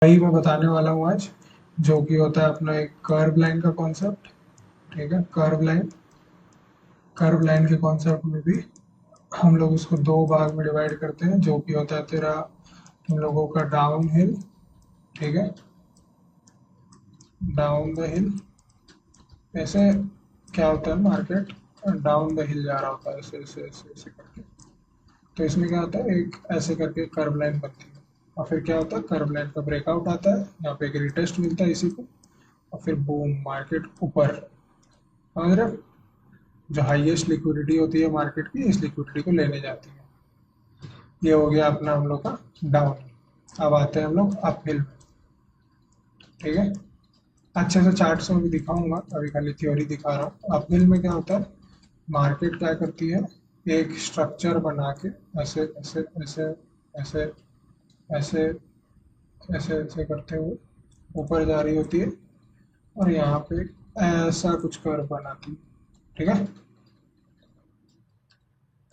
वही मैं बताने वाला हूँ आज, जो कि होता है अपना एक कर्व लाइन का कॉन्सेप्ट। ठीक है, कर्व लाइन के कॉन्सेप्ट में भी हम लोग इसको दो भाग में डिवाइड करते हैं, जो कि होता है तेरा तुम लोगों का डाउन हिल। ठीक है, डाउन द हिल। ऐसे क्या होता है, मार्केट डाउन द हिल जा रहा होता है, ऐसे ऐसे ऐसे ऐसे करके। तो इसमें क्या होता है, एक ऐसे करके कर्व लाइन बनती है, और फिर क्या होता है, कर्व लाइन का ब्रेकआउट आता है, यहाँ पे एक रिटेस्ट मिलता है इसी को, और फिर बूम, मार्केट ऊपर। समझ रहे हो? जो हाईएस्ट लिक्विडिटी होती है मार्केट की, इस लिक्विडिटी को लेने जाती है। ये हो गया अपना हम लोग का डाउन। अब आते हैं हम लोग अप हिल में। ठीक है, अच्छे से चार्ट से मैं भी दिखाऊंगा, अभी खाली थ्योरी दिखा रहा हूँ। अप हिल में क्या होता है, मार्केट क्या करती है, एक स्ट्रक्चर बना के ऐसे ऐसे ऐसे ऐसे ऐसे ऐसे ऐसे करते हुए ऊपर जा रही होती है, और यहाँ पे ऐसा कुछ कर्व बनाती है। ठीक है,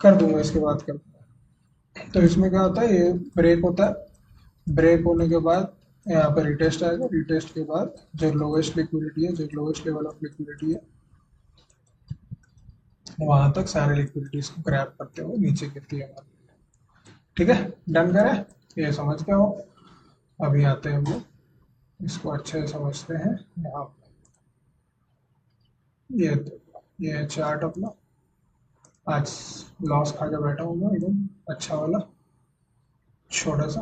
कर दूंगा इसके बाद कर दूंगा। तो इसमें क्या होता है, ये ब्रेक होता है, ब्रेक होने के बाद यहाँ पर रिटेस्ट आएगा, रिटेस्ट के बाद जो लोवेस्ट लिक्विडिटी है, जो लोवेस्ट लेवल ऑफ लिक्विडिटी है, वहां तक सारे लिक्विडिटीज को ग्रैब करते हुए नीचे गिरती है। ठीक है, डन करें, ये समझ गए हो। अभी आते हैं हम लोग इसको अच्छे से समझते हैं। यहाँ ये चार्ट अपना आज लॉस खा के बैठा हूँ मैं एकदम अच्छा वाला, छोटा सा।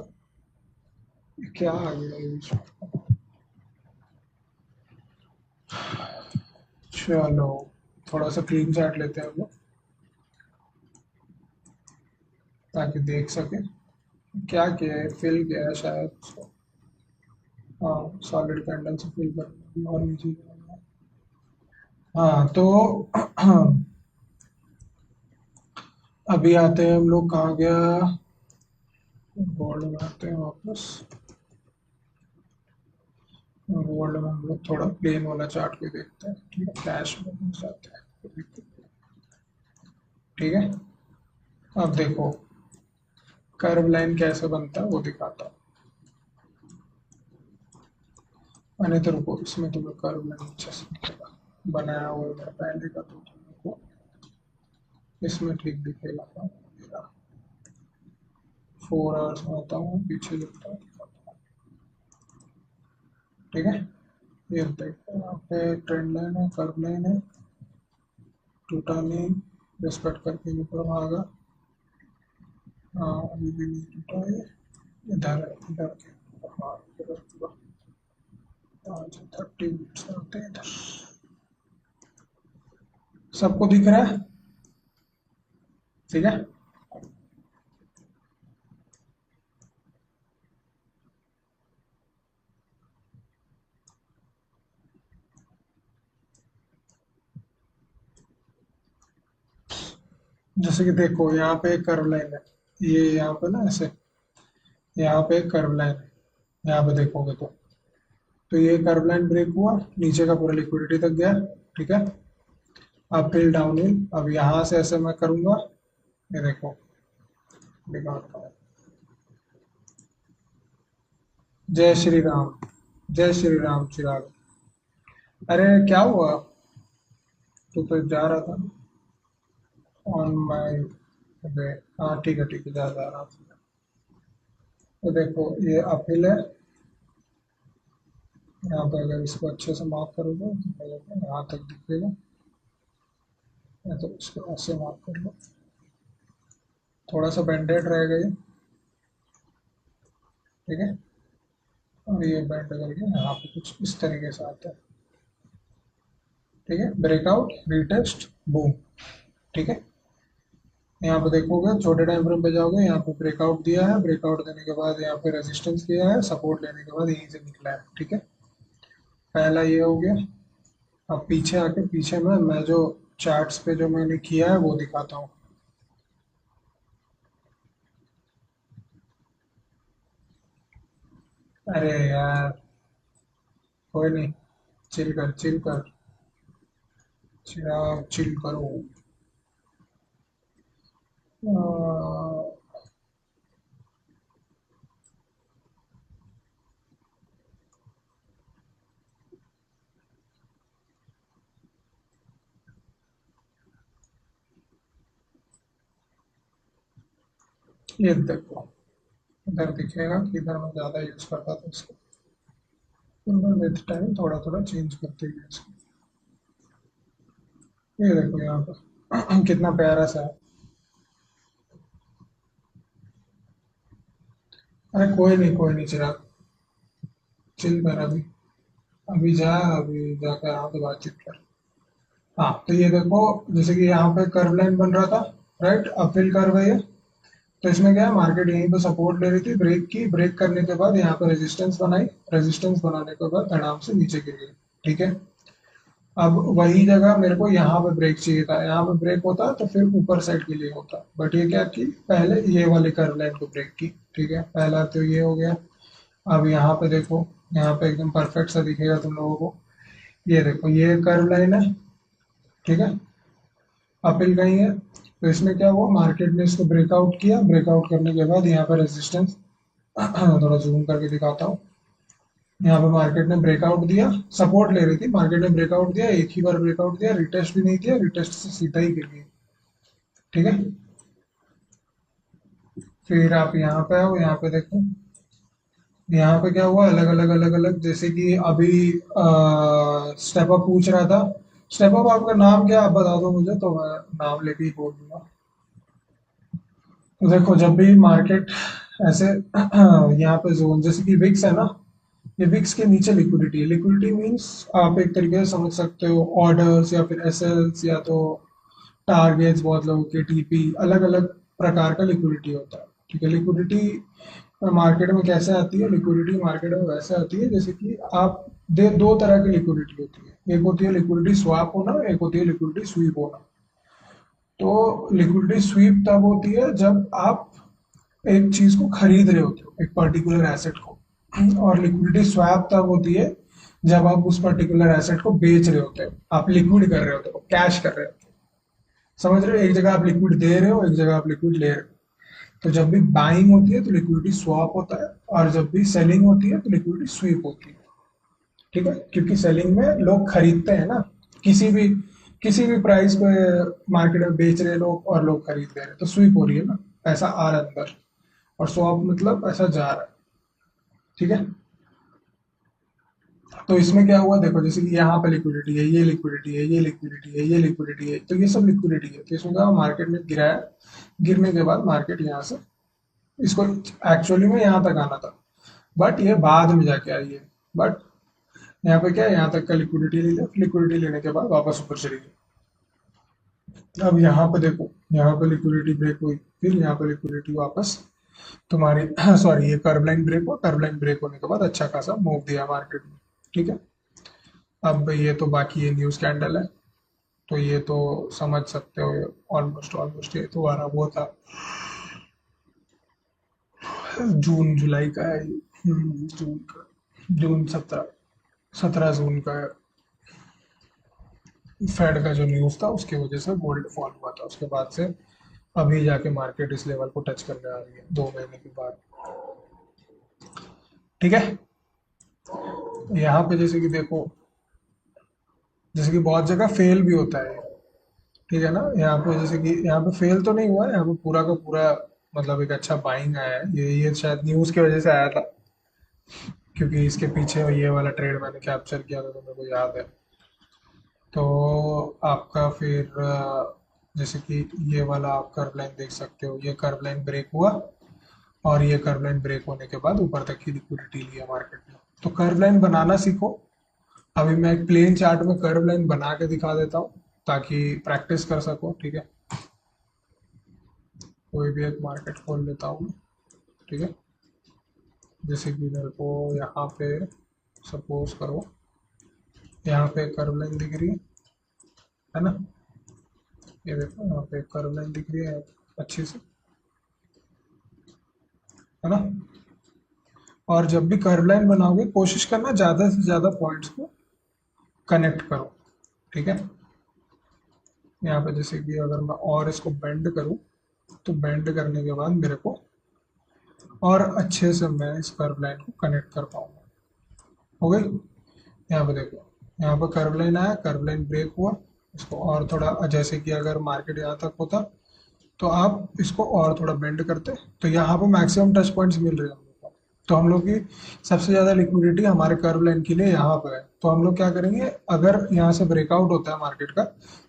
ये क्या आ गया ये बीच में? चलो, थोड़ा सा क्लीन चार्ट लेते हैं हम लोग, ताकि देख सके क्या किया है, फिल किया है शायद उसको। हाँ, सॉलिड कैंडल से फिल कर और नीचे। हाँ तो अभी आते हैं हम लोग, कहाँ गया, गोल्ड में आते हैं वापस। गोल्ड में हम लोग थोड़ा प्लेन वाला चार्ट को देखते हैं। ठीक है, फ्लैश में घुस जाते हैं। ठीक है, अब देखो कर्व लाइन कैसे बनता है वो दिखाता हूँ। मैंने तो रुको, इसमें तुम्हें कर्व लाइन अच्छे से दिखेगा, बनाया हुआ है मेरा पहले का, तो तुमको इसमें ठीक दिखेगा। मेरा 4 आवर्स में आता हूँ, पीछे लिखता हूँ। ठीक है, ये देखो यहाँ पे ट्रेंड लाइन है, कर्व लाइन है, टूटा नहीं, रिस्पेक्ट करके ऊपर भागा। हाँ, अभी भी नहीं टूटा है, इधर इधर के, हाँ इधर पूरा। 30 मिनट्स आते हैं इधर। सबको दिख रहा है? ठीक है, जैसे कि देखो यहाँ पे एक कर्व लाइन है, ये यहाँ पे ना ऐसे, यहाँ पे एक कर्व लाइन है, यहाँ पे देखोगे तो ये कर्व लाइन ब्रेक हुआ, नीचे का पूरा लिक्विडिटी तक गया। ठीक है, अब हिल डाउन हिल, अब यहाँ से ऐसे मैं करूंगा, ये देखो दिखाता हूँ। जय श्री राम, जय श्री राम चिराग। अरे क्या हुआ, तू तो जा रहा था ऑन माई वे। हाँ ठीक है, जा रहा था। तो देखो ये अपहिल है, यहाँ पे अगर इसको अच्छे से मार्क करोगे तो यहाँ तक दिखेगा, या तो इसको ऐसे मार्क कर लो, थोड़ा सा बेंडेड रहेगा ये। ठीक है, और ये बेंड करके यहाँ पे कुछ इस तरीके से आता है। ठीक है, ब्रेकआउट, रीटेस्ट, बूम। ठीक है, यहाँ पे देखोगे, छोटे टाइम फ्रेम पे जाओगे, यहाँ पे ब्रेकआउट दिया है, ब्रेकआउट देने के बाद यहाँ पे रेजिस्टेंस दिया है, सपोर्ट लेने के बाद यहीं से निकला है। ठीक है, पहला ये हो गया। अब पीछे आके, पीछे में मैं जो चार्ट्स पे जो मैंने किया है वो दिखाता हूँ। अरे यार, कोई नहीं, चिल कर चिल कर, चिराग चिल करो। अ, ये देखो, इधर दिखेगा कि इधर मैं ज़्यादा यूज करता था इसको, फिर मैं विद टाइम थोड़ा थोड़ा चेंज करते गया इसको। ये देखो यहाँ पर कितना प्यारा सा है। अरे कोई नहीं चिराग, चिल कर अभी। अभी जा, अभी जाकर यहाँ पे बातचीत कर। हाँ तो ये देखो, जैसे कि यहाँ पे कर्व लाइन बन रहा था, राइट, अपहिल कर्व है ये। तो इसमें क्या है, मार्केट यहीं पे सपोर्ट ले रही थी, ब्रेक की, ब्रेक करने के बाद यहाँ पे रेजिस्टेंस बनाई, रेजिस्टेंस बनाने के बाद धड़ाम से नीचे गिर गई। ठीक है, अब वही जगह मेरे को यहाँ पे ब्रेक चाहिए था, यहाँ पे ब्रेक होता तो फिर ऊपर साइड के लिए होता, बट ये क्या की, पहले ये वाले कर्व लाइन को ब्रेक की। ठीक है, पहला तो ये हो गया। अब यहाँ पे देखो, यहाँ पे एकदम परफेक्ट सा दिखेगा तुम लोगों को। ये देखो, ये कर्व लाइन है, ठीक है, अपिल गई है। तो इसमें क्या हुआ, मार्केट ने इसको ब्रेकआउट किया, ब्रेकआउट करने के बाद यहाँ पर रेजिस्टेंस, थोड़ा जूम करके दिखाता हूँ। यहाँ पे मार्केट ने ब्रेकआउट दिया, सपोर्ट ले रही थी, मार्केट ने ब्रेकआउट दिया, एक ही बार ब्रेकआउट दिया, रिटेस्ट भी नहीं दिया, रिटेस्ट से सीधा ही गिर गई। ठीक है, फिर आप यहाँ पे आओ, यहाँ पे देखो, यहाँ पे क्या हुआ, अलग अलग अलग अलग, जैसे कि अभी स्टेप अप पूछ रहा था। स्टेप अप आपका नाम क्या है? आप बता दो मुझे तो मैं नाम लेके ही बोल दूंगा। तो देखो, जब भी मार्केट ऐसे यहाँ पे जोन, जैसे कि विक्स है ना, ये विक्स के नीचे लिक्विडिटी है। लिक्विडिटी मींस आप एक तरीके से समझ सकते हो ऑर्डर्स या फिर एसएल्स या तो टारगेट्स, बहुत लोगों के टीपी, अलग अलग प्रकार का लिक्विडिटी होता है। ठीक है, लिक्विडिटी मार्केट में कैसे आती है, लिक्विडिटी मार्केट में वैसे आती है जैसे कि आप दो तरह की लिक्विडिटी होती है, एक होती है लिक्विडिटी स्वैप होना, एक होती है लिक्विडिटी स्वीप होना। तो लिक्विडिटी स्वीप तब होती है जब आप एक चीज को खरीद रहे होते हो, एक पर्टिकुलर एसेट को, और लिक्विडिटी स्वैप तब होती है जब आप उस पर्टिकुलर एसेट को बेच रहे होते हो, आप लिक्विड कर रहे होते हो, कैश कर रहे होते हो। समझ रहे हो, एक जगह आप लिक्विड दे रहे हो, एक जगह आप लिक्विड ले रहे हो। तो जब भी बाइंग होती है तो लिक्विडिटी स्वैप होता है, और जब भी सेलिंग होती है तो लिक्विडिटी स्वीप होती है। ठीक है, क्योंकि सेलिंग में लोग खरीदते हैं ना, किसी भी किसी भी प्राइस पे मार्केट में बेच रहे हैं लोग और लोग खरीद रहे हैं, तो स्वीप हो रही है ना, पैसा आ रहा है अंदर। और स्वैप मतलब पैसा जा रहा है। ठीक है, तो इसमें क्या हुआ देखो, जैसे कि यहाँ पे लिक्विडिटी है, ये लिक्विडिटी है, ये लिक्विडिटी है, ये लिक्विडिटी है, तो ये सब लिक्विडिटी है। तो इसमें क्या मार्केट में गिराया, गिरने के बाद मार्केट यहाँ से, इसको एक्चुअली में यहाँ तक आना था, बट ये बाद में जाके आई है। बट यहाँ पे क्या है, यहाँ तक का लिक्विडिटी ले लिया, लिक्विडिटी लेने के बाद वापस ऊपर चली गई। अब यहाँ पे देखो, यहाँ पे लिक्विडिटी ब्रेक हुई, फिर यहाँ पे लिक्विडिटी वापस तुम्हारी सॉरी, ये कर्व लाइन ब्रेक हुआ, कर्व लाइन ब्रेक होने के बाद अच्छा खासा मूव दिया मार्केट में। ठीक है, अब ये तो बाकी ये न्यूज कैंडल है, तो ये तो समझ सकते हो, ऑलमोस्ट ऑलमोस्ट ये तो आ रहा वो था, जून जुलाई का है ये। जून का, जून 17 जून का है। फेड का जो न्यूज था उसकी वजह से गोल्ड फॉल हुआ था, उसके बाद से अभी जाके मार्केट इस लेवल को टच करने आ रही है 2 महीने के बाद। ठीक है, यहाँ पे जैसे कि देखो, जैसे कि बहुत जगह फेल भी होता है। ठीक है ना, यहाँ पे जैसे कि यहाँ पे फेल तो नहीं हुआ है, यहाँ पे पूरा का पूरा मतलब एक अच्छा बाइंग आया है, ये शायद न्यूज की वजह से आया था, क्योंकि इसके पीछे ये वाला ट्रेड मैंने कैप्चर किया था तो मेरे को याद है। तो आपका फिर जैसे कि ये वाला आप कर्व लाइन देख सकते हो, ये कर्व लाइन ब्रेक हुआ, और ये कर्व लाइन ब्रेक होने के बाद ऊपर तक की लिक्विडिटी लिया मार्केट ने। तो कर्व लाइन बनाना सीखो। अभी मैं एक प्लेन चार्ट में कर्व लाइन बना के दिखा देता हूँ ताकि प्रैक्टिस कर सको। ठीक है, कोई भी एक मार्केट खोल लेता हूँ। ठीक है, जैसे कि मेरे को यहाँ पे सपोज करो, यहाँ पे कर्व लाइन दिख रही है ना, ये देखो यहाँ पे कर्व लाइन दिख रही है अच्छी से, है ना। और जब भी कर्व लाइन बनाओगे कोशिश करना ज़्यादा से ज़्यादा पॉइंट्स को कनेक्ट करो। ठीक है, यहाँ पे जैसे कि अगर मैं और इसको बेंड करूँ, तो बेंड करने के बाद मेरे को और अच्छे से मैं इस कर्व लाइन को कनेक्ट कर पाऊंगा। हो गई, यहाँ पे देखो, यहाँ पे कर्व लाइन आया, कर्व लाइन ब्रेक हुआ, इसको और थोड़ा, जैसे कि अगर मार्केट यहाँ तक होता तो आप इसको और थोड़ा बेंड करते, तो यहाँ पे मैक्सिमम टच पॉइंट्स मिल रहे हैं हम लोग को। तो हम लोग की सबसे ज़्यादा लिक्विडिटी हमारे कर्व लाइन के लिए यहाँ पे है। तो हम लोग क्या करेंगे, अगर यहाँ से ब्रेकआउट होता है मार्केट का,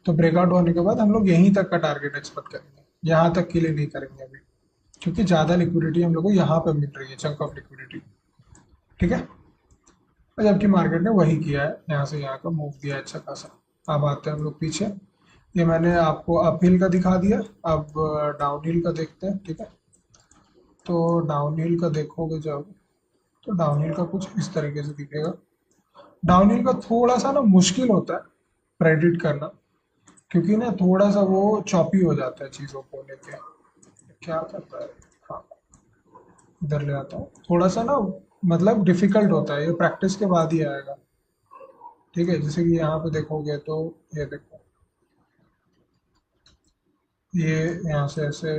तो ब्रेकआउट होने के बाद हम लोग यहीं तक का टारगेट एक्सपेक्ट करेंगे, यहाँ तक के लिए नहीं करेंगे अभी, क्योंकि ज़्यादा लिक्विडिटी हम लोग को यहाँ पे मिल रही है, चंक ऑफ लिक्विडिटी। ठीक है, और जबकि मार्केट ने वही किया है, यहाँ से यहाँ का मूव दिया है अच्छा खासा। अब आते हैं हम लोग पीछे। ये मैंने आपको अप हिल का दिखा दिया, अब डाउन हिल का देखते हैं। ठीक है, तो डाउन हिल का देखोगे जब, तो डाउन हिल का कुछ इस तरीके से दिखेगा। डाउन हिल का थोड़ा सा ना मुश्किल होता है प्रेडिक्ट करना, क्योंकि ना थोड़ा सा वो चॉपी हो जाता है चीज़ों को लेके। क्या करता है, हाँ, इधर ले आता हूँ, थोड़ा सा ना मतलब डिफिकल्ट होता है, ये प्रैक्टिस के बाद ही आएगा। ठीक है, जैसे कि यहाँ पे देखोगे तो, ये देखो, ये यहाँ से ऐसे,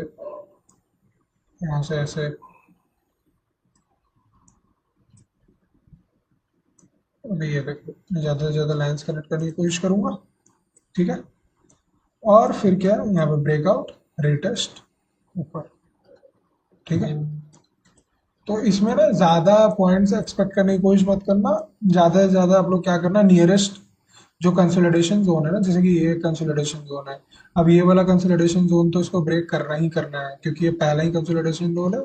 यहाँ से ऐसे, अभी ये देखो, मैं ज़्यादा से ज़्यादा लाइंस कनेक्ट करने की कोशिश करूंगा। ठीक है, और फिर क्या है, यहाँ पे ब्रेकआउट, रिटेस्ट, ऊपर। ठीक है, तो इसमें ना ज़्यादा पॉइंट्स एक्सपेक्ट करने की कोशिश मत करना। ज़्यादा से ज़्यादा आप लोग क्या करना, नियरेस्ट जो कंसोलिडेशन जोन है ना, जैसे कि ये कंसोलिडेशन जोन है, अब ये वाला कंसोलिडेशन जोन तो इसको ब्रेक करना ही करना है, क्योंकि ये पहला ही कंसोलिडेशन जोन है।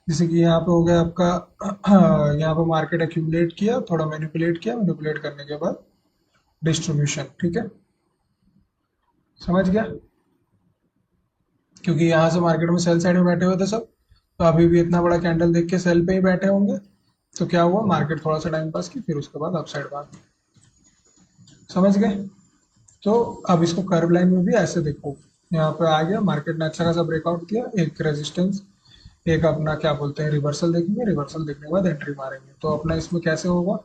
जैसे कि यहाँ पे हो गया आपका यहाँ पे मार्केट एक्यूमुलेट किया, थोड़ा मैनिपुलेट किया, मैनिपुलेट करने के बाद डिस्ट्रीब्यूशन। ठीक है, समझ गया, क्योंकि यहाँ से मार्केट में सेल साइड में बैठे हुए थे सब, तो अभी भी इतना बड़ा कैंडल देख के सेल पे ही बैठे होंगे। तो क्या हुआ, मार्केट थोड़ा सा टाइम पास की, फिर उसके बाद अप साइड भाग। समझ गए, तो अब इसको कर्व लाइन में भी ऐसे देखो, यहाँ पे आ गया, मार्केट ने अच्छा खासा ब्रेकआउट किया, एक रेजिस्टेंस, एक अपना क्या बोलते हैं रिवर्सल देखेंगे, रिवर्सल देखने के बाद एंट्री मारेंगे। तो अपना इसमें कैसे होगा,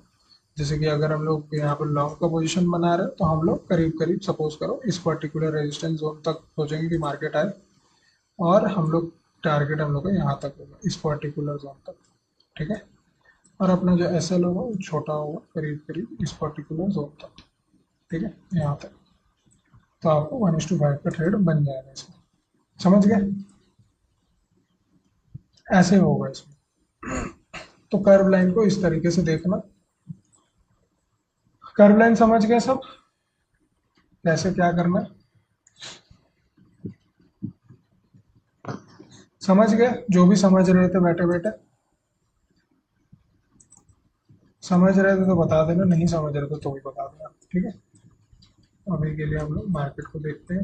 जैसे कि अगर हम लोग यहाँ पर लॉन्ग का पोजीशन बना रहे हैं, तो हम लोग करीब करीब सपोज करो इस पर्टिकुलर रेजिस्टेंस जोन तक सोचेंगे कि मार्केट आए, और हम लोग टारगेट हम लोग का यहाँ तक होगा, इस पर्टिकुलर जोन तक। ठीक है, और अपना जो एस एल होगा वो छोटा होगा, करीब करीब इस पर्टिकुलर जोन तक। ठीक है, यहाँ तक। तो आपको 1:5 का ट्रेड बन जाएगा इसमें। समझ गए, ऐसे होगा इसमें। तो कर्व लाइन को इस तरीके से देखना। कर्व लाइन समझ गए सब, कैसे क्या करना है? समझ गए, जो भी समझ रहे थे बैठे बैठे, समझ रहे थे तो बता देना, नहीं समझ रहे थे तो भी बता देना। ठीक है, अभी के लिए हम लोग मार्केट को देखते हैं।